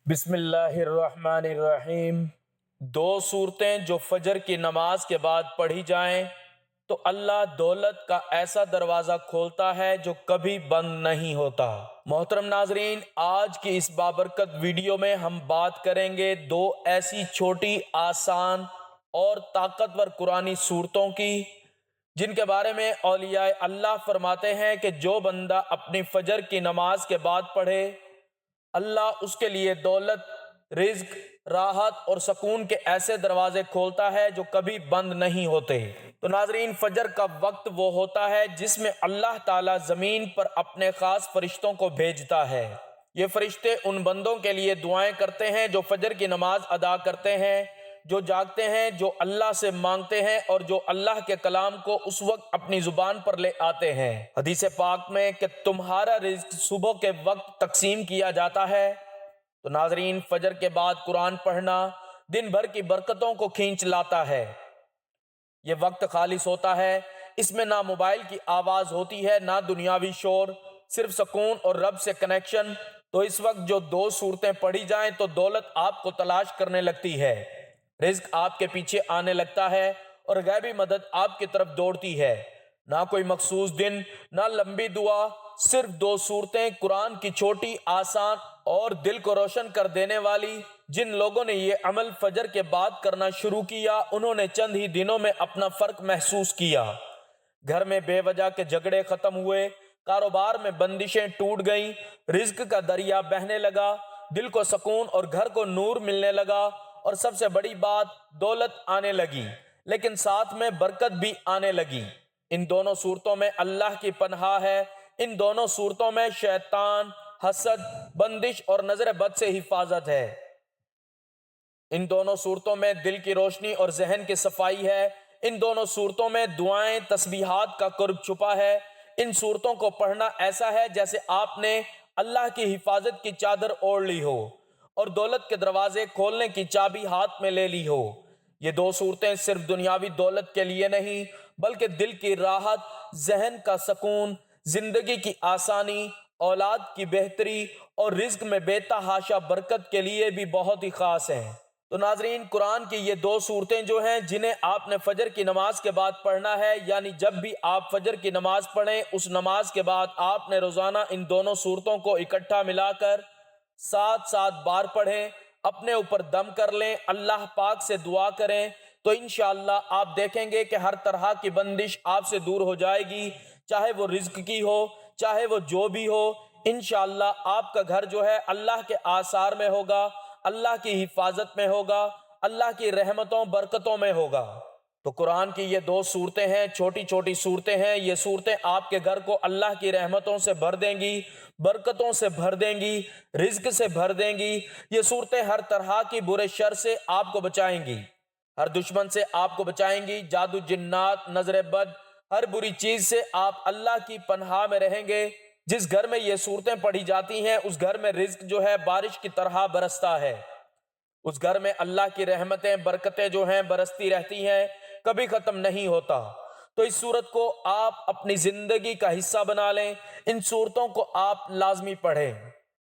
بسم اللہ الرحمن الرحیم۔ دو صورتیں جو فجر کی نماز کے بعد پڑھی جائیں تو اللہ دولت کا ایسا دروازہ کھولتا ہے جو کبھی بند نہیں ہوتا۔ محترم ناظرین، آج کی اس بابرکت ویڈیو میں ہم بات کریں گے دو ایسی چھوٹی، آسان اور طاقتور قرآنی صورتوں کی جن کے بارے میں اولیاء اللہ فرماتے ہیں کہ جو بندہ اپنی فجر کی نماز کے بعد پڑھے، اللہ اس کے لیے دولت، رزق، راحت اور سکون کے ایسے دروازے کھولتا ہے جو کبھی بند نہیں ہوتے۔ تو ناظرین، فجر کا وقت وہ ہوتا ہے جس میں اللہ تعالیٰ زمین پر اپنے خاص فرشتوں کو بھیجتا ہے۔ یہ فرشتے ان بندوں کے لیے دعائیں کرتے ہیں جو فجر کی نماز ادا کرتے ہیں، جو جاگتے ہیں، جو اللہ سے مانگتے ہیں اور جو اللہ کے کلام کو اس وقت اپنی زبان پر لے آتے ہیں۔ حدیث پاک میں کہ تمہارا رزق صبح کے وقت تقسیم کیا جاتا ہے۔ تو ناظرین، فجر کے بعد قرآن پڑھنا دن بھر کی برکتوں کو کھینچ لاتا ہے۔ یہ وقت خالص ہوتا ہے، اس میں نہ موبائل کی آواز ہوتی ہے، نہ دنیاوی شور، صرف سکون اور رب سے کنیکشن۔ تو اس وقت جو دو صورتیں پڑھی جائیں تو دولت آپ کو تلاش کرنے لگتی ہے، رزق آپ کے پیچھے آنے لگتا ہے اور غیبی مدد آپ کی طرف دوڑتی ہے۔ نہ کوئی مخصوص دن، نہ لمبی دعا، صرف دو صورتیں قرآن کی، چھوٹی، آسان اور دل کو روشن کر دینے والی۔ جن لوگوں نے یہ عمل فجر کے بعد کرنا شروع کیا، انہوں نے چند ہی دنوں میں اپنا فرق محسوس کیا۔ گھر میں بے وجہ کے جھگڑے ختم ہوئے، کاروبار میں بندشیں ٹوٹ گئیں، رزق کا دریا بہنے لگا، دل کو سکون اور گھر کو نور ملنے لگا، اور سب سے بڑی بات، دولت آنے لگی، لیکن ساتھ میں برکت بھی آنے لگی۔ ان دونوں صورتوں میں اللہ کی پناہ ہے، ان دونوں صورتوں میں شیطان، حسد، بندش اور نظر بد سے حفاظت ہے۔ ان دونوں صورتوں میں دل کی روشنی اور ذہن کی صفائی ہے۔ ان دونوں صورتوں میں دعائیں، تسبیحات کا قرب چھپا ہے۔ ان صورتوں کو پڑھنا ایسا ہے جیسے آپ نے اللہ کی حفاظت کی چادر اوڑھ لی ہو اور دولت کے دروازے کھولنے کی چابی ہاتھ میں لے لی ہو۔ یہ دو صورتیں صرف دنیاوی دولت کے لیے نہیں، بلکہ دل کی راحت، ذہن کا سکون، زندگی کی آسانی، اولاد کی بہتری اور رزق میں بے تحاشا برکت کے لیے بھی بہت ہی خاص ہیں۔ تو ناظرین، قرآن کی یہ دو صورتیں جو ہیں جنہیں آپ نے فجر کی نماز کے بعد پڑھنا ہے، یعنی جب بھی آپ فجر کی نماز پڑھیں، اس نماز کے بعد آپ نے روزانہ ان دونوں صورتوں کو اکٹھا ملا کر 7 بار پڑھیں، اپنے اوپر دم کر لیں، اللہ پاک سے دعا کریں، تو انشاءاللہ آپ دیکھیں گے کہ ہر طرح کی بندش آپ سے دور ہو جائے گی، چاہے وہ رزق کی ہو، چاہے وہ جو بھی ہو۔ انشاءاللہ آپ کا گھر جو ہے اللہ کے آثار میں ہوگا، اللہ کی حفاظت میں ہوگا، اللہ کی رحمتوں برکتوں میں ہوگا۔ تو قرآن کی یہ دو صورتیں ہیں، چھوٹی چھوٹی صورتیں ہیں۔ یہ صورتیں آپ کے گھر کو اللہ کی رحمتوں سے بھر دیں گی، برکتوں سے بھر دیں گی، رزق سے بھر دیں گی۔ یہ صورتیں ہر طرح کی برے شر سے آپ کو بچائیں گی، ہر دشمن سے آپ کو بچائیں گی، جادو، جنات، نظر بد، ہر بری چیز سے آپ اللہ کی پناہ میں رہیں گے۔ جس گھر میں یہ صورتیں پڑھی جاتی ہیں، اس گھر میں رزق جو ہے بارش کی طرح برستا ہے، اس گھر میں اللہ کی رحمتیں، برکتیں جو ہیں برستی رہتی ہیں، کبھی ختم نہیں ہوتا۔ تو اس صورت کو آپ اپنی زندگی کا حصہ بنا لیں، ان صورتوں کو آپ لازمی پڑھیں۔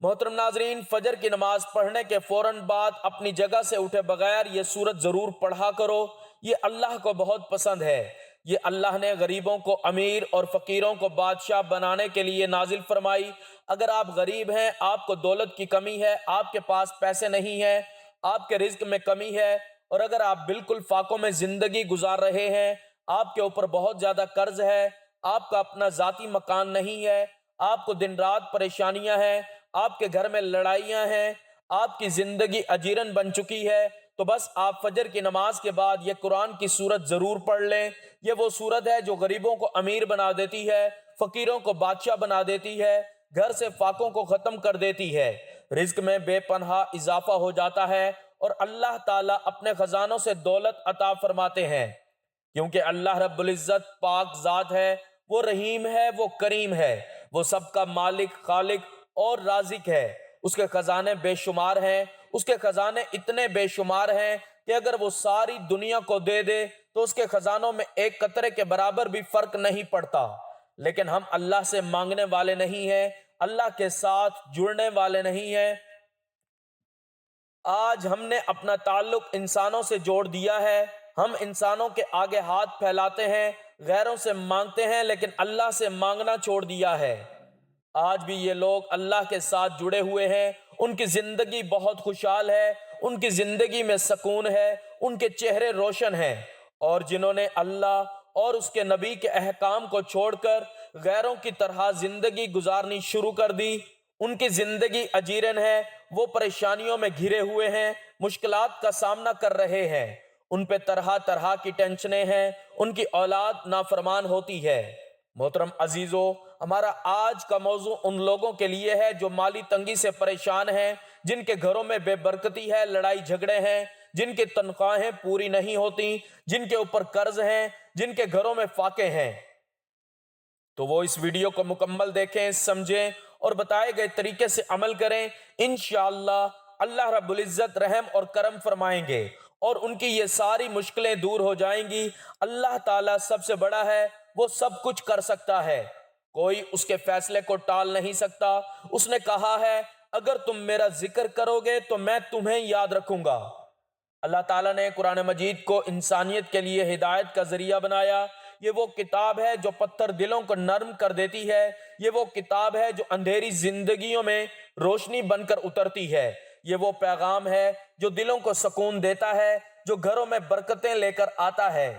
محترم ناظرین، فجر کی نماز پڑھنے کے فوراً بعد اپنی جگہ سے اٹھے بغیر یہ سورت ضرور پڑھا کرو۔ یہ اللہ کو بہت پسند ہے۔ یہ اللہ نے غریبوں کو امیر اور فقیروں کو بادشاہ بنانے کے لیے نازل فرمائی۔ اگر آپ غریب ہیں، آپ کو دولت کی کمی ہے، آپ کے پاس پیسے نہیں ہیں، آپ کے رزق میں کمی ہے، اور اگر آپ بالکل فاقوں میں زندگی گزار رہے ہیں، آپ کے اوپر بہت زیادہ قرض ہے، آپ کا اپنا ذاتی مکان نہیں ہے، آپ کو دن رات پریشانیاں ہیں، آپ کے گھر میں لڑائیاں ہیں، آپ کی زندگی اجیرن بن چکی ہے، تو بس آپ فجر کی نماز کے بعد یہ قرآن کی سورت ضرور پڑھ لیں۔ یہ وہ سورت ہے جو غریبوں کو امیر بنا دیتی ہے، فقیروں کو بادشاہ بنا دیتی ہے، گھر سے فاقوں کو ختم کر دیتی ہے، رزق میں بے پناہ اضافہ ہو جاتا ہے، اور اللہ تعالیٰ اپنے خزانوں سے دولت عطا فرماتے ہیں، کیونکہ اللہ رب العزت پاک ذات ہے، وہ رحیم ہے، وہ کریم ہے، وہ سب کا مالک، خالق اور رازق ہے۔ اس کے خزانے بے شمار ہیں، اس کے خزانے اتنے بے شمار ہیں کہ اگر وہ ساری دنیا کو دے دے تو اس کے خزانوں میں ایک قطرے کے برابر بھی فرق نہیں پڑتا۔ لیکن ہم اللہ سے مانگنے والے نہیں ہیں، اللہ کے ساتھ جڑنے والے نہیں ہیں، آج ہم نے اپنا تعلق انسانوں سے جوڑ دیا ہے، ہم انسانوں کے آگے ہاتھ پھیلاتے ہیں، غیروں سے مانگتے ہیں، لیکن اللہ سے مانگنا چھوڑ دیا ہے۔ آج بھی یہ لوگ اللہ کے ساتھ جڑے ہوئے ہیں، ان کی زندگی بہت خوشحال ہے، ان کی زندگی میں سکون ہے، ان کے چہرے روشن ہیں، اور جنہوں نے اللہ اور اس کے نبی کے احکام کو چھوڑ کر غیروں کی طرح زندگی گزارنی شروع کر دی، ان کی زندگی اجیرن ہے، وہ پریشانیوں میں گھرے ہوئے ہیں، مشکلات کا سامنا کر رہے ہیں، ان پہ طرح طرح کی ٹینشنیں ہیں، ان کی اولاد نافرمان ہوتی ہے۔ محترم عزیزو، ہمارا آج کا موضوع ان لوگوں کے لیے ہے جو مالی تنگی سے پریشان ہیں، جن کے گھروں میں بے برکتی ہے، لڑائی جھگڑے ہیں، جن کی تنخواہیں پوری نہیں ہوتی، جن کے اوپر قرض ہیں، جن کے گھروں میں فاقے ہیں۔ تو وہ اس ویڈیو کو مکمل دیکھیں، سمجھیں اور بتائے گئے طریقے سے عمل کریں۔ انشاءاللہ اللہ رب العزت رحم اور کرم فرمائیں گے اور ان کی یہ ساری مشکلیں دور ہو جائیں گی۔ اللہ تعالیٰ سب سے بڑا ہے، وہ سب کچھ کر سکتا ہے، کوئی اس کے فیصلے کو ٹال نہیں سکتا۔ اس نے کہا ہے اگر تم میرا ذکر کرو گے تو میں تمہیں یاد رکھوں گا۔ اللہ تعالیٰ نے قرآن مجید کو انسانیت کے لیے ہدایت کا ذریعہ بنایا۔ یہ وہ کتاب ہے جو پتھر دلوں کو نرم کر دیتی ہے، یہ وہ کتاب ہے جو اندھیری زندگیوں میں روشنی بن کر اترتی ہے، یہ وہ پیغام ہے جو دلوں کو سکون دیتا ہے، جو گھروں میں برکتیں لے کر آتا ہے۔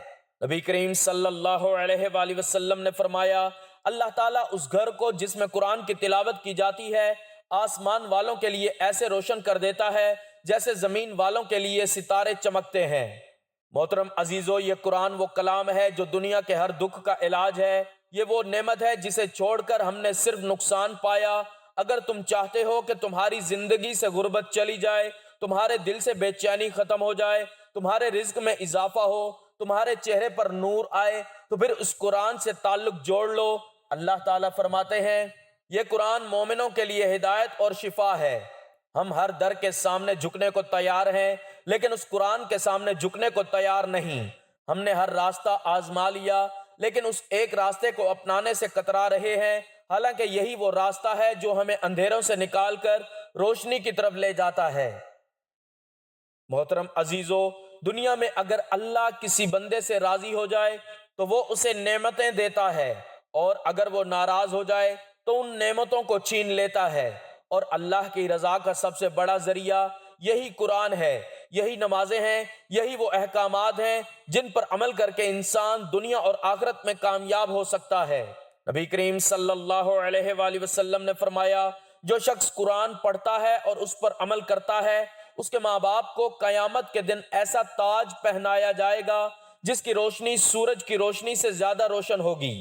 نبی کریم صلی اللہ علیہ وآلہ وسلم نے فرمایا اللہ تعالیٰ اس گھر کو جس میں قرآن کی تلاوت کی جاتی ہے آسمان والوں کے لیے ایسے روشن کر دیتا ہے جیسے زمین والوں کے لیے ستارے چمکتے ہیں۔ محترم عزیزو، یہ قرآن وہ کلام ہے جو دنیا کے ہر دکھ کا علاج ہے، یہ وہ نعمت ہے جسے چھوڑ کر ہم نے صرف نقصان پایا۔ اگر تم چاہتے ہو کہ تمہاری زندگی سے غربت چلی جائے، تمہارے دل سے بے چینی ختم ہو جائے، تمہارے رزق میں اضافہ ہو، تمہارے چہرے پر نور آئے، تو پھر اس قرآن سے تعلق جوڑ لو۔ اللہ تعالیٰ فرماتے ہیں یہ قرآن مومنوں کے لیے ہدایت اور شفا ہے۔ ہم ہر در کے سامنے جھکنے کو تیار ہیں، لیکن اس قرآن کے سامنے جھکنے کو تیار نہیں۔ ہم نے ہر راستہ آزما لیا، لیکن اس ایک راستے کو اپنانے سے کترا رہے ہیں، حالانکہ یہی وہ راستہ ہے جو ہمیں اندھیروں سے نکال کر روشنی کی طرف لے جاتا ہے۔ محترم عزیزو، دنیا میں اگر اللہ کسی بندے سے راضی ہو جائے تو وہ اسے نعمتیں دیتا ہے، اور اگر وہ ناراض ہو جائے تو ان نعمتوں کو چھین لیتا ہے، اور اللہ کی رضا کا سب سے بڑا ذریعہ یہی قرآن ہے، یہی نمازیں ہیں، یہی وہ احکامات ہیں جن پر عمل کر کے انسان دنیا اور آخرت میں کامیاب ہو سکتا ہے۔ نبی کریم صلی اللہ علیہ وآلہ وسلم نے فرمایا جو شخص قرآن پڑھتا ہے اور اس پر عمل کرتا ہے، اس کے ماں باپ کو قیامت کے دن ایسا تاج پہنایا جائے گا جس کی روشنی سورج کی روشنی سے زیادہ روشن ہوگی۔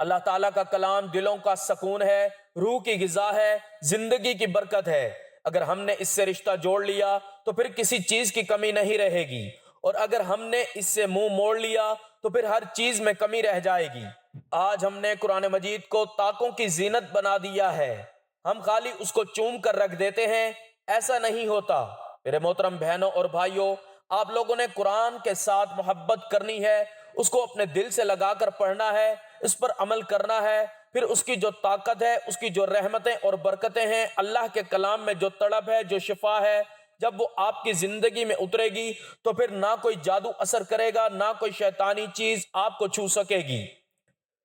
اللہ تعالیٰ کا کلام دلوں کا سکون ہے، روح کی غذا ہے، زندگی کی برکت ہے۔ اگر ہم نے اس سے رشتہ جوڑ لیا تو پھر کسی چیز کی کمی نہیں رہے گی، اور اگر ہم نے اس سے منہ موڑ لیا تو پھر ہر چیز میں کمی رہ جائے گی۔ آج ہم نے قرآن مجید کو طاقوں کی زینت بنا دیا ہے، ہم خالی اس کو چوم کر رکھ دیتے ہیں، ایسا نہیں ہوتا۔ میرے محترم بہنوں اور بھائیوں، آپ لوگوں نے قرآن کے ساتھ محبت کرنی ہے، اس کو اپنے دل سے لگا کر پڑھنا ہے، اس پر عمل کرنا ہے، پھر اس کی جو طاقت ہے، اس کی جو رحمتیں اور برکتیں ہیں، اللہ کے کلام میں جو تڑپ ہے، جو شفا ہے، جب وہ آپ کی زندگی میں اترے گی تو پھر نہ کوئی جادو اثر کرے گا، نہ کوئی شیطانی چیز آپ کو چھو سکے گی،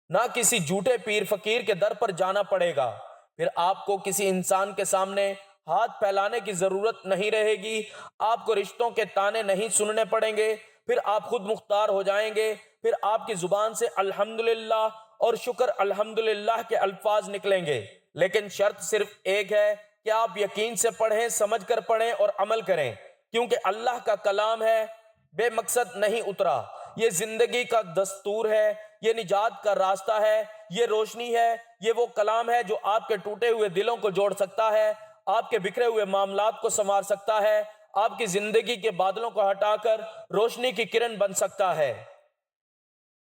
نہ کسی جھوٹے پیر فقیر کے در پر جانا پڑے گا۔ پھر آپ کو کسی انسان کے سامنے ہاتھ پھیلانے کی ضرورت نہیں رہے گی، آپ کو رشتوں کے تانے نہیں سننے پڑیں گے، پھر آپ خود مختار ہو جائیں گے، پھر آپ کی زبان سے الحمدللہ اور شکر الحمدللہ کے الفاظ نکلیں گے۔ لیکن شرط صرف ایک ہے کہ آپ یقین سے پڑھیں، سمجھ کر پڑھیں اور عمل کریں، کیونکہ اللہ کا کلام ہے، بے مقصد نہیں اترا، یہ زندگی کا دستور ہے، یہ نجات کا راستہ ہے، یہ روشنی ہے، یہ وہ کلام ہے جو آپ کے ٹوٹے ہوئے دلوں کو جوڑ سکتا ہے، آپ کے بکھرے ہوئے معاملات کو سنوار سکتا ہے، آپ کی زندگی کے بادلوں کو ہٹا کر روشنی کی کرن بن سکتا ہے۔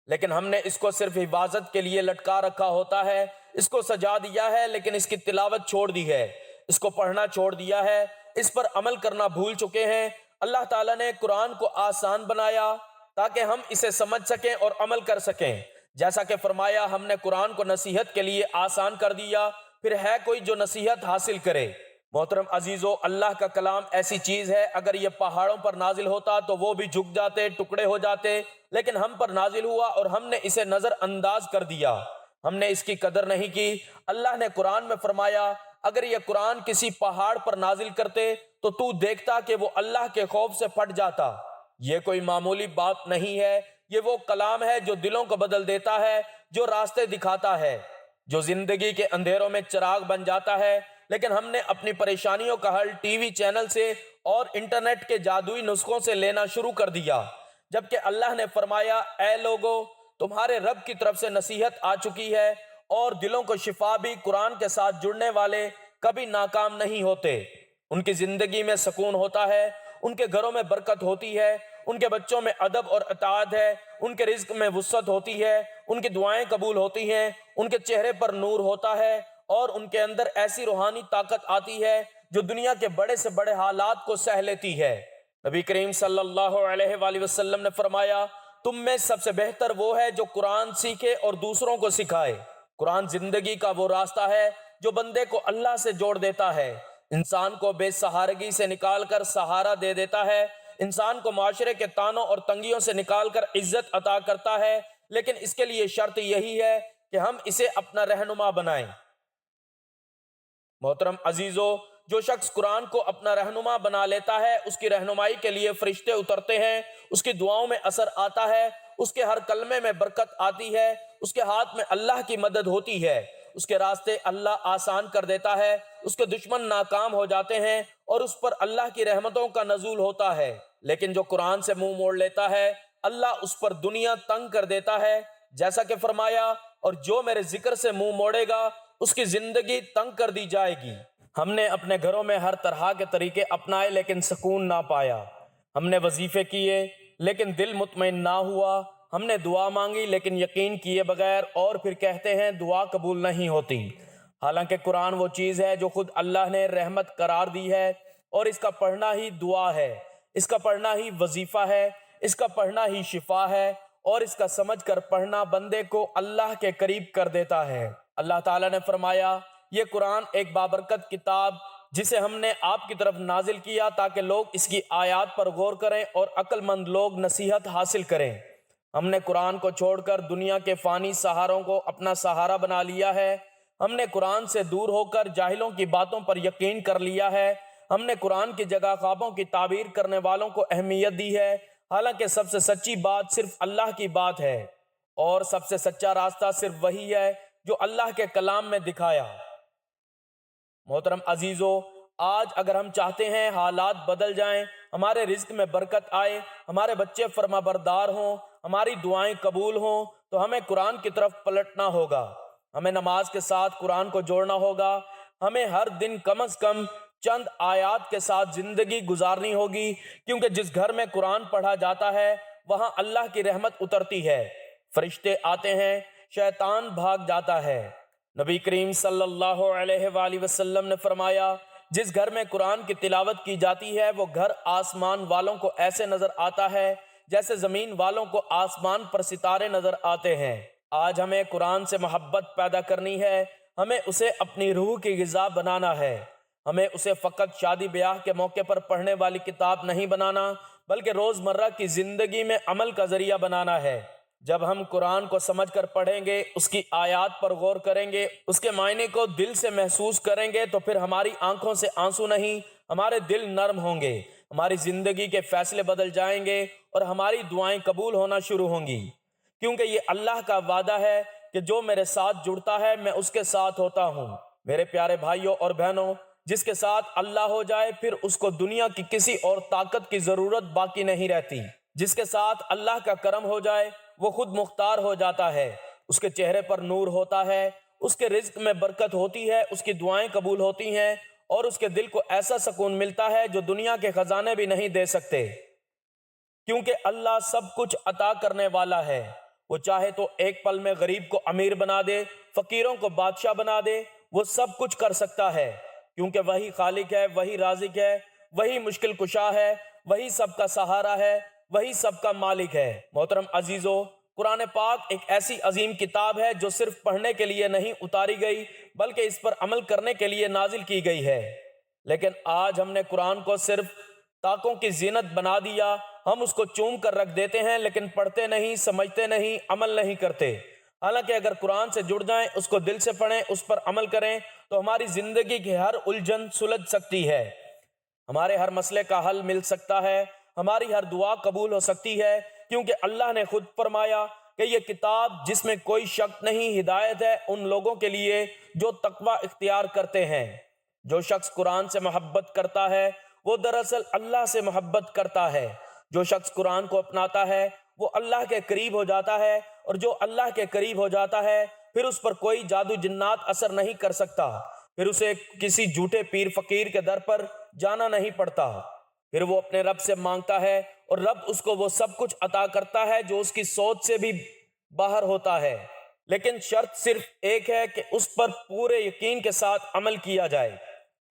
لیکن ہم نے اس کو صرف حفاظت کے لیے لٹکا رکھا ہوتا ہے، اس کو سجا دیا ہے لیکن اس کی تلاوت چھوڑ دی ہے، اس کو پڑھنا چھوڑ دیا ہے، اس پر عمل کرنا بھول چکے ہیں۔ اللہ تعالیٰ نے قرآن کو آسان بنایا تاکہ ہم اسے سمجھ سکیں اور عمل کر سکیں، جیسا کہ فرمایا ہم نے قرآن کو نصیحت کے لیے آسان کر دیا، پھر ہے کوئی جو نصیحت حاصل کرے۔ محترم عزیزو، اللہ کا کلام ایسی چیز ہے، اگر یہ پہاڑوں پر نازل ہوتا تو وہ بھی جھک جاتے، ٹکڑے ہو جاتے، لیکن ہم پر نازل ہوا اور ہم نے اسے نظر انداز کر دیا، ہم نے اس کی قدر نہیں کی۔ اللہ نے قرآن میں فرمایا اگر یہ قرآن کسی پہاڑ پر نازل کرتے تو دیکھتا کہ وہ اللہ کے خوف سے پھٹ جاتا۔ یہ کوئی معمولی بات نہیں ہے، یہ وہ کلام ہے جو دلوں کو بدل دیتا ہے، جو راستے دکھاتا ہے، جو زندگی کے اندھیروں میں چراغ بن جاتا ہے۔ لیکن ہم نے اپنی پریشانیوں کا حل ٹی وی چینل سے اور انٹرنیٹ کے جادوئی نسخوں سے لینا شروع کر دیا، جبکہ اللہ نے فرمایا اے لوگو، تمہارے رب کی طرف سے نصیحت آ چکی ہے، اور دلوں کو شفا بھی۔ قرآن کے ساتھ جڑنے والے کبھی ناکام نہیں ہوتے، ان کی زندگی میں سکون ہوتا ہے، ان کے گھروں میں برکت ہوتی ہے، ان کے بچوں میں ادب اور اطاعت ہے، ان کے رزق میں وسعت ہوتی ہے، ان کی دعائیں قبول ہوتی ہیں، ان کے چہرے پر نور ہوتا ہے، اور ان کے اندر ایسی روحانی طاقت آتی ہے جو دنیا کے بڑے سے بڑے حالات کو سہ لیتی ہے۔ نبی کریم صلی اللہ علیہ وآلہ وسلم نے فرمایا تم میں سب سے بہتر وہ ہے جو قرآن سیکھے اور دوسروں کو سکھائے۔ قرآن زندگی کا وہ راستہ ہے جو بندے کو اللہ سے جوڑ دیتا ہے، انسان کو بے سہارگی سے نکال کر سہارا دے دیتا ہے، انسان کو معاشرے کے طعنوں اور تنگیوں سے نکال کر عزت عطا کرتا ہے، لیکن اس کے لیے شرط یہی ہے کہ ہم اسے اپنا رہنما بنائیں۔ محترم عزیزو، جو شخص قرآن کو اپنا رہنما بنا لیتا ہے، اس کی رہنمائی کے لیے فرشتے اترتے ہیں، اس کی دعاؤں میں اثر آتا ہے، اس کے ہر کلمے میں برکت آتی ہے، اس کے ہاتھ میں اللہ کی مدد ہوتی ہے، اس کے راستے اللہ آسان کر دیتا ہے، اس کے دشمن ناکام ہو جاتے ہیں، اور اس پر اللہ کی رحمتوں کا نزول ہوتا ہے۔ لیکن جو قرآن سے منہ موڑ لیتا ہے، اللہ اس پر دنیا تنگ کر دیتا ہے، جیسا کہ فرمایا اور جو میرے ذکر سے منہ موڑے گا اس کی زندگی تنگ کر دی جائے گی۔ ہم نے اپنے گھروں میں ہر طرح کے طریقے اپنائے لیکن سکون نہ پایا، ہم نے وظیفے کیے لیکن دل مطمئن نہ ہوا، ہم نے دعا مانگی لیکن یقین کیے بغیر، اور پھر کہتے ہیں دعا قبول نہیں ہوتی۔ حالانکہ قرآن وہ چیز ہے جو خود اللہ نے رحمت قرار دی ہے، اور اس کا پڑھنا ہی دعا ہے، اس کا پڑھنا ہی وظیفہ ہے، اس کا پڑھنا ہی شفا ہے، اور اس کا سمجھ کر پڑھنا بندے کو اللہ کے قریب کر دیتا ہے۔ اللہ تعالیٰ نے فرمایا یہ قرآن ایک بابرکت کتاب جسے ہم نے آپ کی طرف نازل کیا تاکہ لوگ اس کی آیات پر غور کریں اور عقل مند لوگ نصیحت حاصل کریں۔ ہم نے قرآن کو چھوڑ کر دنیا کے فانی سہاروں کو اپنا سہارا بنا لیا ہے، ہم نے قرآن سے دور ہو کر جاہلوں کی باتوں پر یقین کر لیا ہے، ہم نے قرآن کی جگہ خوابوں کی تعبیر کرنے والوں کو اہمیت دی ہے، حالانکہ سب سے سچی بات صرف اللہ کی بات ہے، اور سب سے سچا راستہ صرف وہی ہے جو اللہ کے کلام میں دکھایا۔ محترم عزیزو، آج اگر ہم چاہتے ہیں حالات بدل جائیں، ہمارے رزق میں برکت آئے، ہمارے بچے فرما بردار ہوں، ہماری دعائیں قبول ہوں، تو ہمیں قرآن کی طرف پلٹنا ہوگا، ہمیں نماز کے ساتھ قرآن کو جوڑنا ہوگا، ہمیں ہر دن کم از کم چند آیات کے ساتھ زندگی گزارنی ہوگی، کیونکہ جس گھر میں قرآن پڑھا جاتا ہے وہاں اللہ کی رحمت اترتی ہے، فرشتے آتے ہیں، شیطان بھاگ جاتا ہے۔ نبی کریم صلی اللہ علیہ وآلہ وسلم نے فرمایا جس گھر میں قرآن کی تلاوت کی جاتی ہے وہ گھر آسمان والوں کو ایسے نظر آتا ہے جیسے زمین والوں کو آسمان پر ستارے نظر آتے ہیں۔ آج ہمیں قرآن سے محبت پیدا کرنی ہے، ہمیں اسے اپنی روح کی غذا بنانا ہے، ہمیں اسے فقط شادی بیاہ کے موقع پر پڑھنے والی کتاب نہیں بنانا بلکہ روزمرہ کی زندگی میں عمل کا ذریعہ بنانا ہے۔ جب ہم قرآن کو سمجھ کر پڑھیں گے، اس کی آیات پر غور کریں گے، اس کے معنی کو دل سے محسوس کریں گے، تو پھر ہماری آنکھوں سے آنسو نہیں، ہمارے دل نرم ہوں گے، ہماری زندگی کے فیصلے بدل جائیں گے، اور ہماری دعائیں قبول ہونا شروع ہوں گی، کیونکہ یہ اللہ کا وعدہ ہے کہ جو میرے ساتھ جڑتا ہے میں اس کے ساتھ ہوتا ہوں۔ میرے پیارے بھائیوں اور بہنوں، جس کے ساتھ اللہ ہو جائے پھر اس کو دنیا کی کسی اور طاقت کی ضرورت باقی نہیں رہتی۔ جس کے ساتھ اللہ کا کرم ہو جائے وہ خود مختار ہو جاتا ہے، اس کے چہرے پر نور ہوتا ہے، اس کے رزق میں برکت ہوتی ہے، اس کی دعائیں قبول ہوتی ہیں، اور اس کے دل کو ایسا سکون ملتا ہے جو دنیا کے خزانے بھی نہیں دے سکتے، کیونکہ اللہ سب کچھ عطا کرنے والا ہے۔ وہ چاہے تو ایک پل میں غریب کو امیر بنا دے، فقیروں کو بادشاہ بنا دے، وہ سب کچھ کر سکتا ہے، کیونکہ وہی خالق ہے، وہی رازق ہے، وہی مشکل کشا ہے، وہی سب کا سہارا ہے، وہی سب کا مالک ہے۔ محترم عزیزو، قرآن پاک ایک ایسی عظیم کتاب ہے جو صرف پڑھنے کے لیے نہیں اتاری گئی بلکہ اس پر عمل کرنے کے لیے نازل کی گئی ہے۔ لیکن آج ہم نے قرآن کو صرف طاقوں کی زینت بنا دیا، ہم اس کو چوم کر رکھ دیتے ہیں لیکن پڑھتے نہیں، سمجھتے نہیں، عمل نہیں کرتے۔ حالانکہ اگر قرآن سے جڑ جائیں، اس کو دل سے پڑھیں، اس پر عمل کریں تو ہماری زندگی کی ہر الجھن سلجھ سکتی ہے، ہمارے ہر مسئلے کا حل مل سکتا ہے، ہماری ہر دعا قبول ہو سکتی ہے، کیونکہ اللہ نے خود فرمایا کہ یہ کتاب جس میں کوئی شک نہیں ہدایت ہے ان لوگوں کے لیے جو تقوی اختیار کرتے ہیں۔ جو شخص قرآن سے محبت کرتا ہے وہ دراصل اللہ سے محبت کرتا ہے۔ جو شخص قرآن کو اپناتا ہے وہ اللہ کے قریب ہو جاتا ہے، اور جو اللہ کے قریب ہو جاتا ہے پھر اس پر کوئی جادو جنات اثر نہیں کر سکتا، پھر اسے کسی جھوٹے پیر فقیر کے در پر جانا نہیں پڑتا، پھر وہ اپنے رب سے مانگتا ہے اور رب اس کو وہ سب کچھ عطا کرتا ہے جو اس کی سوچ سے بھی باہر ہوتا ہے، لیکن شرط صرف ایک ہے کہ اس پر پورے یقین کے ساتھ عمل کیا جائے۔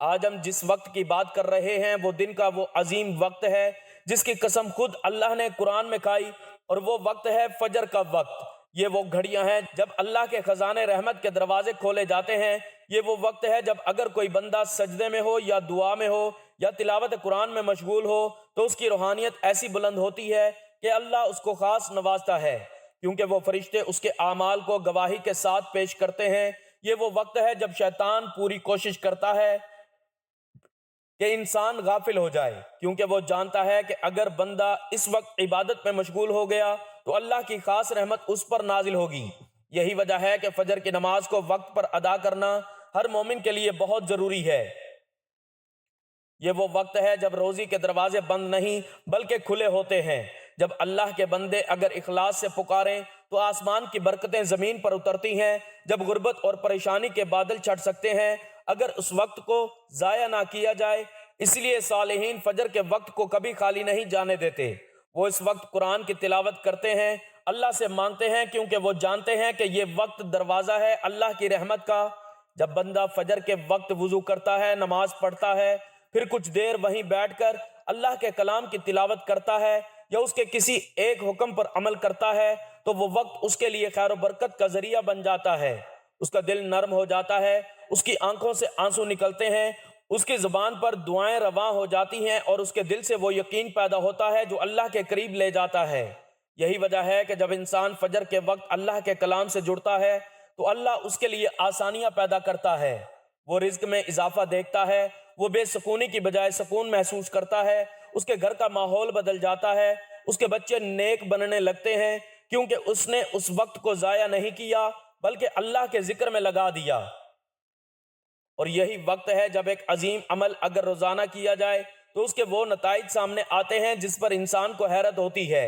آج ہم جس وقت کی بات کر رہے ہیں وہ دن کا وہ عظیم وقت ہے جس کی قسم خود اللہ نے قرآن میں کھائی، اور وہ وقت ہے فجر کا وقت۔ یہ وہ گھڑیاں ہیں جب اللہ کے خزانے رحمت کے دروازے کھولے جاتے ہیں۔ یہ وہ وقت ہے جب اگر کوئی بندہ سجدے میں ہو یا دعا میں ہو یا تلاوت قرآن میں مشغول ہو تو اس کی روحانیت ایسی بلند ہوتی ہے کہ اللہ اس کو خاص نوازتا ہے، کیونکہ وہ فرشتے اس کے اعمال کو گواہی کے ساتھ پیش کرتے ہیں۔ یہ وہ وقت ہے جب شیطان پوری کوشش کرتا ہے کہ انسان غافل ہو جائے، کیونکہ وہ جانتا ہے کہ اگر بندہ اس وقت عبادت میں مشغول ہو گیا تو اللہ کی خاص رحمت اس پر نازل ہوگی۔ یہی وجہ ہے کہ فجر کی نماز کو وقت پر ادا کرنا ہر مومن کے لیے بہت ضروری ہے۔ یہ وہ وقت ہے جب روزی کے دروازے بند نہیں بلکہ کھلے ہوتے ہیں۔ جب اللہ کے بندے اگر اخلاص سے پکاریں تو آسمان کی برکتیں زمین پر اترتی ہیں، جب غربت اور پریشانی کے بادل چھٹ سکتے ہیں اگر اس وقت کو ضائع نہ کیا جائے۔ اس لیے صالحین فجر کے وقت کو کبھی خالی نہیں جانے دیتے، وہ اس وقت قرآن کی تلاوت کرتے ہیں، اللہ سے مانگتے ہیں، کیونکہ وہ جانتے ہیں کہ یہ وقت دروازہ ہے اللہ کی رحمت کا۔ جب بندہ فجر کے وقت وضو کرتا ہے، نماز پڑھتا ہے، پھر کچھ دیر وہیں بیٹھ کر اللہ کے کلام کی تلاوت کرتا ہے یا اس کے کسی ایک حکم پر عمل کرتا ہے تو وہ وقت اس کے لیے خیر و برکت کا ذریعہ بن جاتا ہے۔ اس کا دل نرم ہو جاتا ہے، اس کی آنکھوں سے آنسو نکلتے ہیں، اس کی زبان پر دعائیں رواں ہو جاتی ہیں، اور اس کے دل سے وہ یقین پیدا ہوتا ہے جو اللہ کے قریب لے جاتا ہے۔ یہی وجہ ہے کہ جب انسان فجر کے وقت اللہ کے کلام سے جڑتا ہے تو اللہ اس کے لیے آسانیاں پیدا کرتا ہے، وہ رزق میں اضافہ دیکھتا ہے، وہ بے سکونی کی بجائے سکون محسوس کرتا ہے، اس کے گھر کا ماحول بدل جاتا ہے، اس کے بچے نیک بننے لگتے ہیں، کیونکہ اس نے اس وقت کو ضائع نہیں کیا بلکہ اللہ کے ذکر میں لگا دیا۔ اور یہی وقت ہے جب ایک عظیم عمل اگر روزانہ کیا جائے تو اس کے وہ نتائج سامنے آتے ہیں جس پر انسان کو حیرت ہوتی ہے۔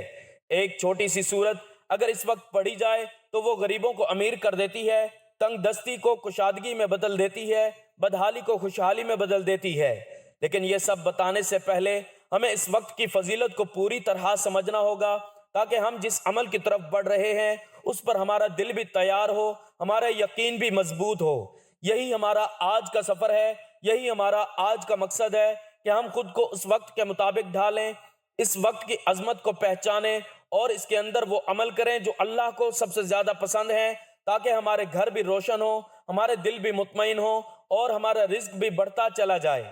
ایک چھوٹی سی سورت اگر اس وقت پڑھی جائے تو وہ غریبوں کو امیر کر دیتی ہے، تنگ دستی کو کشادگی میں بدل دیتی ہے، بدحالی کو خوشحالی میں بدل دیتی ہے۔ لیکن یہ سب بتانے سے پہلے ہمیں اس وقت کی فضیلت کو پوری طرح سمجھنا ہوگا تاکہ ہم جس عمل کی طرف بڑھ رہے ہیں اس پر ہمارا دل بھی تیار ہو، ہمارا یقین بھی مضبوط ہو۔ یہی ہمارا آج کا سفر ہے، یہی ہمارا آج کا مقصد ہے کہ ہم خود کو اس وقت کے مطابق ڈھالیں، اس وقت کی عظمت کو پہچانیں اور اس کے اندر وہ عمل کریں جو اللہ کو سب سے زیادہ پسند ہیں، تاکہ ہمارے گھر بھی روشن ہو، ہمارے دل بھی مطمئن ہو اور ہمارا رزق بھی بڑھتا چلا جائے۔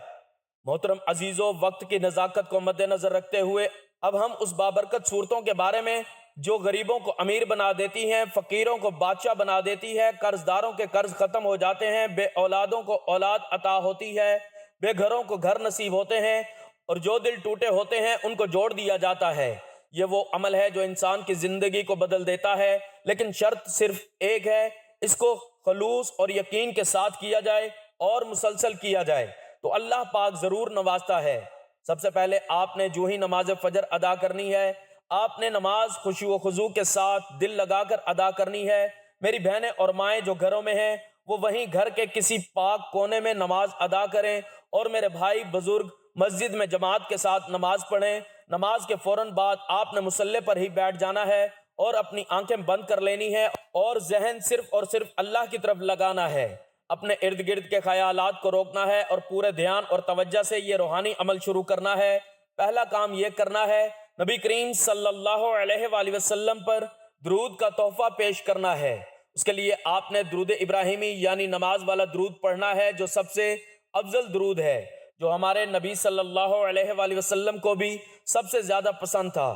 محترم عزیزو، وقت کی نزاکت کو مد نظر رکھتے ہوئے اب ہم اس بابرکت صورتوں کے بارے میں جو غریبوں کو امیر بنا دیتی ہیں، فقیروں کو بادشاہ بنا دیتی ہے، قرض داروں کے قرض ختم ہو جاتے ہیں، بے اولادوں کو اولاد عطا ہوتی ہے، بے گھروں کو گھر نصیب ہوتے ہیں، اور جو دل ٹوٹے ہوتے ہیں ان کو جوڑ دیا جاتا ہے۔ یہ وہ عمل ہے جو انسان کی زندگی کو بدل دیتا ہے، لیکن شرط صرف ایک ہے، اس کو خلوص اور یقین کے ساتھ کیا جائے اور مسلسل کیا جائے تو اللہ پاک ضرور نوازتا ہے۔ سب سے پہلے آپ نے جو ہی نماز فجر ادا کرنی ہے، آپ نے نماز خشوع و خضوع کے ساتھ دل لگا کر ادا کرنی ہے۔ میری بہنیں اور مائیں جو گھروں میں ہیں وہ وہیں گھر کے کسی پاک کونے میں نماز ادا کریں، اور میرے بھائی بزرگ مسجد میں جماعت کے ساتھ نماز پڑھیں۔ نماز کے فوراً بعد آپ نے مصلی پر ہی بیٹھ جانا ہے اور اپنی آنکھیں بند کر لینی ہے اور ذہن صرف اور صرف اللہ کی طرف لگانا ہے، اپنے ارد گرد کے خیالات کو روکنا ہے اور پورے دھیان اور توجہ سے یہ روحانی عمل شروع کرنا ہے۔ پہلا کام یہ کرنا ہے نبی کریم صلی اللہ علیہ وآلہ وسلم پر درود کا تحفہ پیش کرنا ہے۔ اس کے لیے آپ نے درود ابراہیمی یعنی نماز والا درود پڑھنا ہے جو سب سے افضل درود ہے، جو ہمارے نبی صلی اللہ علیہ وآلہ وسلم کو بھی سب سے زیادہ پسند تھا،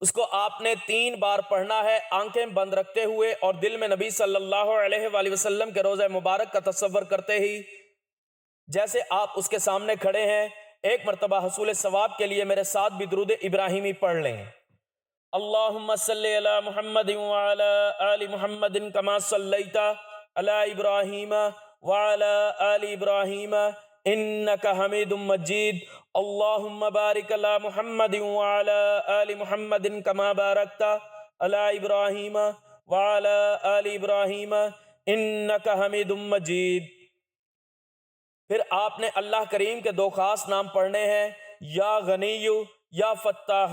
اس کو آپ نے 3 بار پڑھنا ہے آنکھیں بند رکھتے ہوئے، اور دل میں نبی صلی اللہ علیہ وآلہ وسلم کے روضہ مبارک کا تصور کرتے ہی جیسے آپ اس کے سامنے کھڑے ہیں۔ ایک مرتبہ حصول ثواب کے لیے میرے ساتھ بھی درود ابراہیمی پڑھ لیں۔ اللہم صلی علی محمد وعلی آل محمد کما صلیت علی ابراہیم وعلی آل ابراہیم انک حمید مجید۔ اللہم بارک علی محمد وعلی آل محمد کما بارکت علی ابراہیم وعلی آل ابراہیم انک حمید مجید۔ پھر آپ نے اللہ کریم کے 2 خاص نام پڑھنے ہیں، یا غنی یا فتاح۔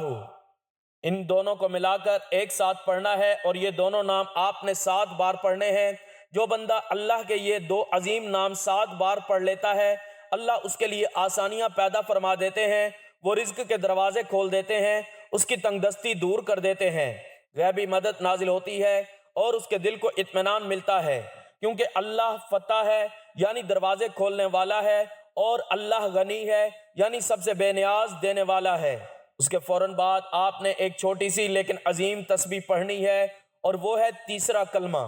ان دونوں کو ملا کر ایک ساتھ پڑھنا ہے، اور یہ دونوں نام آپ نے 7 بار پڑھنے ہیں۔ جو بندہ اللہ کے یہ 2 عظیم نام 7 بار پڑھ لیتا ہے، اللہ اس کے لیے آسانیاں پیدا فرما دیتے ہیں، وہ رزق کے دروازے کھول دیتے ہیں، اس کی تنگ دستی دور کر دیتے ہیں، غیبی مدد نازل ہوتی ہے، اور اس کے دل کو اطمینان ملتا ہے، کیونکہ اللہ فتح ہے یعنی دروازے کھولنے والا ہے، اور اللہ غنی ہے یعنی سب سے بے نیاز دینے والا ہے۔ اس کے فوراً بعد آپ نے ایک چھوٹی سی لیکن عظیم تسبیح پڑھنی ہے، اور وہ ہے تیسرا کلمہ،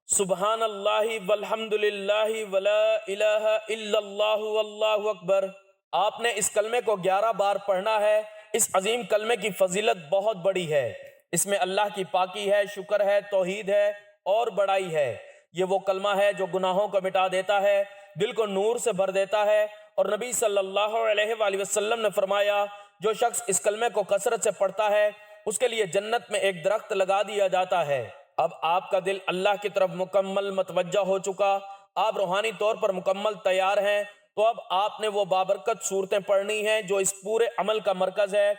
سبحان اللہ والحمد للہ ولا الہ الا اللہ واللہ اکبر۔ آپ نے اس کلمے کو 11 بار پڑھنا ہے۔ اس عظیم کلمے کی فضیلت بہت بڑی ہے، اس میں اللہ کی پاکی ہے، شکر ہے، توحید ہے اور بڑائی ہے۔ یہ وہ کلمہ ہے جو گناہوں کو مٹا دیتا ہے، دل کو نور سے بھر دیتا ہے، اور نبی صلی اللہ علیہ وآلہ وسلم نے فرمایا جو شخص اس کلمے کو کثرت سے پڑھتا ہے اس کے لیے جنت میں ایک درخت لگا دیا جاتا ہے۔ اب آپ کا دل اللہ کی طرف مکمل متوجہ ہو چکا، آپ روحانی طور پر مکمل تیار ہیں، تو اب آپ نے وہ بابرکت صورتیں پڑھنی ہیں جو اس پورے عمل کا مرکز ہے۔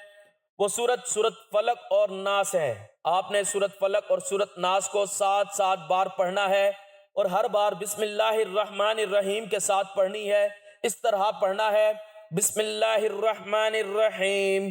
وہ سورت فلق اور ناس ہے۔ آپ نے سورت فلق اور سورت ناس کو 7 بار پڑھنا ہے، اور ہر بار بسم اللہ الرحمن الرحیم کے ساتھ پڑھنی ہے۔ اس طرح پڑھنا ہے، بسم اللہ الرحمن الرحیم،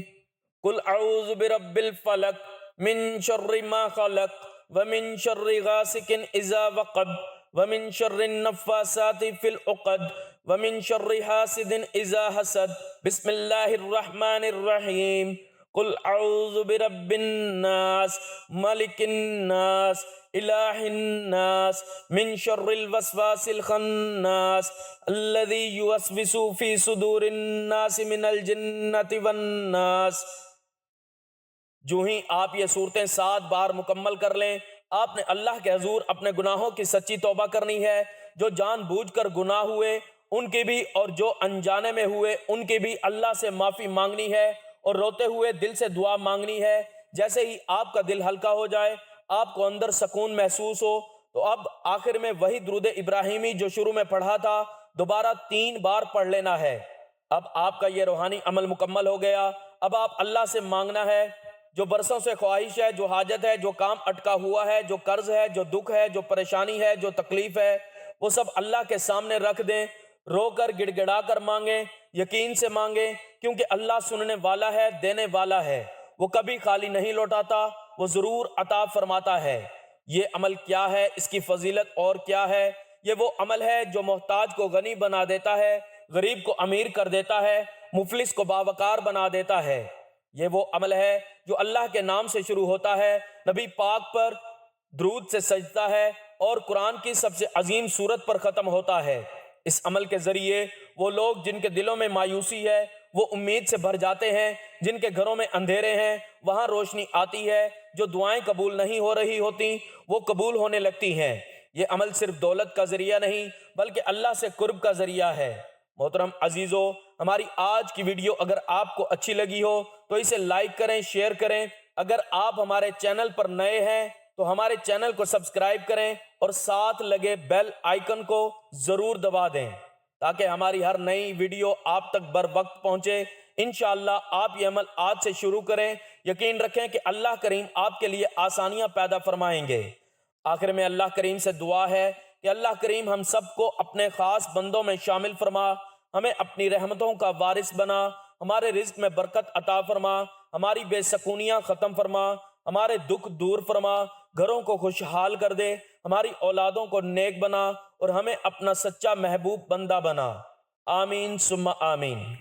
قل اعوذ برب الفلق من شر ما خلق ومن شر غاسق اذا وقب ومن شر النفاثات في العقد ومن شر حاسد اذا حسد۔ بسم اللہ الرحمن الرحیم، قل اعوذ برب الناس ملک الناس الہ الناس من شر الوسواس الخناس الذي يوسوس في صدور الناس من الجنة والناس۔ جو ہی آپ یہ صورتیں 7 بار مکمل کر لیں، آپ نے اللہ کے حضور اپنے گناہوں کی سچی توبہ کرنی ہے، جو جان بوجھ کر گناہ ہوئے ان کی بھی، اور جو انجانے میں ہوئے ان کی بھی اللہ سے معافی مانگنی ہے، اور روتے ہوئے دل سے دعا مانگنی ہے۔ جیسے ہی آپ کا دل ہلکا ہو جائے، آپ کو اندر سکون محسوس ہو، تو اب آخر میں وہی درود ابراہیمی جو شروع میں پڑھا تھا دوبارہ 3 بار پڑھ لینا ہے۔ اب آپ کا یہ روحانی عمل مکمل ہو گیا۔ اب آپ اللہ سے مانگنا ہے، جو برسوں سے خواہش ہے، جو حاجت ہے، جو کام اٹکا ہوا ہے، جو قرض ہے، جو دکھ ہے، جو پریشانی ہے، جو تکلیف ہے، وہ سب اللہ کے سامنے رکھ دیں، رو کر گڑ گڑا کر مانگیں، یقین سے مانگیں، کیونکہ اللہ سننے والا ہے، دینے والا ہے، وہ کبھی خالی نہیں لوٹاتا، وہ ضرور عطا فرماتا ہے۔ یہ عمل کیا ہے، اس کی فضیلت اور کیا ہے؟ یہ وہ عمل ہے جو محتاج کو غنی بنا دیتا ہے، غریب کو امیر کر دیتا ہے، مفلس کو باوقار بنا دیتا ہے۔ یہ وہ عمل ہے جو اللہ کے نام سے شروع ہوتا ہے، نبی پاک پر درود سے سجدہ ہے، اور قرآن کی سب سے عظیم سورت پر ختم ہوتا ہے۔ اس عمل کے ذریعے وہ لوگ جن کے دلوں میں مایوسی ہے وہ امید سے بھر جاتے ہیں، جن کے گھروں میں اندھیرے ہیں وہاں روشنی آتی ہے، جو دعائیں قبول نہیں ہو رہی ہوتی وہ قبول ہونے لگتی ہیں۔ یہ عمل صرف دولت کا ذریعہ نہیں بلکہ اللہ سے قرب کا ذریعہ ہے۔ محترم عزیزو، ہماری آج کی ویڈیو اگر آپ کو اچھی لگی ہو تو اسے لائک کریں، شیئر کریں۔ اگر آپ ہمارے چینل پر نئے ہیں تو ہمارے چینل کو سبسکرائب کریں، اور ساتھ لگے بیل آئیکن کو ضرور دبا دیں تاکہ ہماری ہر نئی ویڈیو آپ تک بر وقت پہنچے۔ انشاءاللہ آپ یہ عمل آج سے شروع کریں، یقین رکھیں کہ اللہ کریم آپ کے لیے آسانیاں پیدا فرمائیں گے۔ آخر میں اللہ کریم سے دعا ہے کہ اللہ کریم ہم سب کو اپنے خاص بندوں میں شامل فرما، ہمیں اپنی رحمتوں کا وارث بنا، ہمارے رزق میں برکت عطا فرما، ہماری بے سکونیاں ختم فرما، ہمارے دکھ دور فرما، گھروں کو خوشحال کر دے، ہماری اولادوں کو نیک بنا، اور ہمیں اپنا سچا محبوب بندہ بنا۔ آمین ثم آمین۔